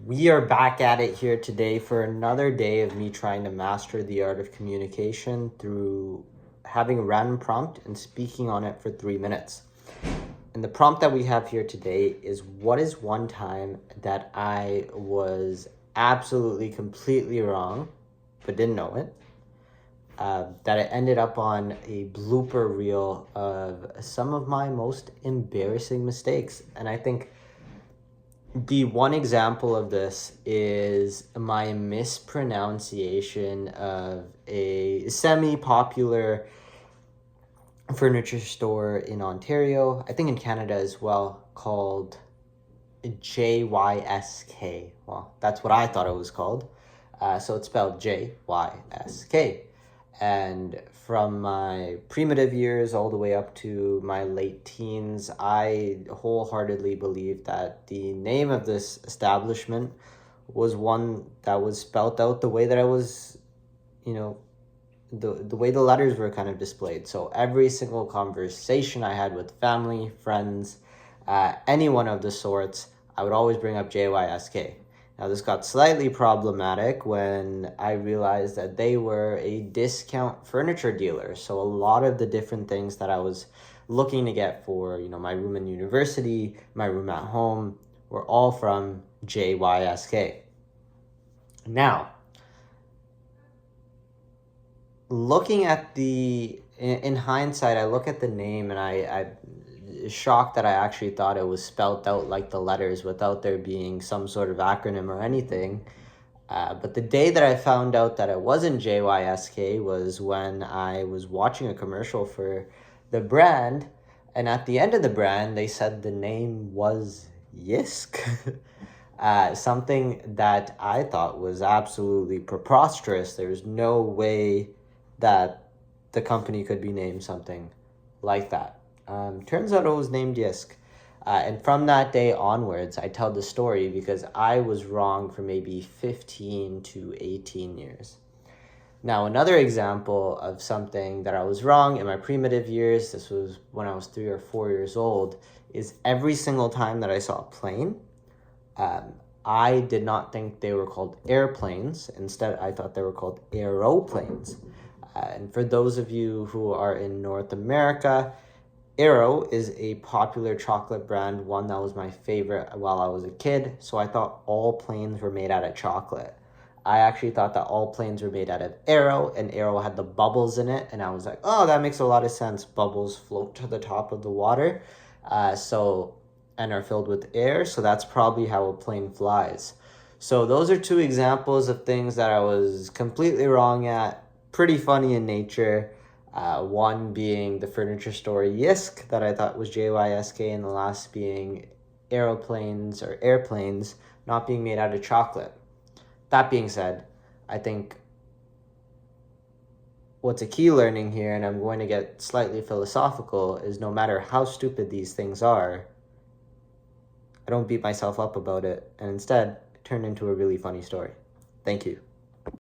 We are back at it here today for another day of me trying to master the art of communication through having a random prompt and speaking on it for 3 minutes. And the prompt that we have here today is, what is one time that I was absolutely completely wrong but didn't know it? That it ended up on a blooper reel of some of my most embarrassing mistakes. And I think the one example of this is my mispronunciation of a semi-popular furniture store in Ontario, I think in Canada as well, called JYSK. Well, that's what I thought it was called. So it's spelled JYSK. And from my primitive years all the way up to my late teens, I wholeheartely believed that the name of this establishment was one that was spelt out the way that I was, the way the letters were kind of displayed. So every single conversation I had with family, friends, anyone of the sorts, I would always bring up JYSK. Now, this got slightly problematic when I realized that they were a discount furniture dealer. So a lot of the different things that I was looking to get for, my room in university, my room at home, were all from JYSK. Now, looking at in hindsight, I look at the name and I shocked that I actually thought it was spelt out like the letters without there being some sort of acronym or anything. But the day that I found out that it wasn't JYSK was when I was watching a commercial for the brand, and at the end of the brand, they said the name was Yisk. Something that I thought was absolutely preposterous. There's no way that the company could be named something like that. Turns out it was named Yisk. And from that day onwards, I tell the story because I was wrong for maybe 15 to 18 years. Now, another example of something that I was wrong in my primitive years, this was when I was 3 or 4 years old, is every single time that I saw a plane, I did not think they were called airplanes. Instead, I thought they were called aeroplanes. And for those of you who are in North America, Aero is a popular chocolate brand, one that was my favorite while I was a kid, so I thought all planes were made out of chocolate. I actually thought that all planes were made out of Aero, and Aero had the bubbles in it, and I was like, oh, that makes a lot of sense. Bubbles float to the top of the water, and are filled with air, so that's probably how a plane flies. So those are two examples of things that I was completely wrong at, pretty funny in nature. One being the furniture store Yisk that I thought was JYSK, and the last being aeroplanes or airplanes not being made out of chocolate. That being said, I think what's a key learning here, and I'm going to get slightly philosophical, is no matter how stupid these things are, I don't beat myself up about it, and instead, it turned into a really funny story. Thank you.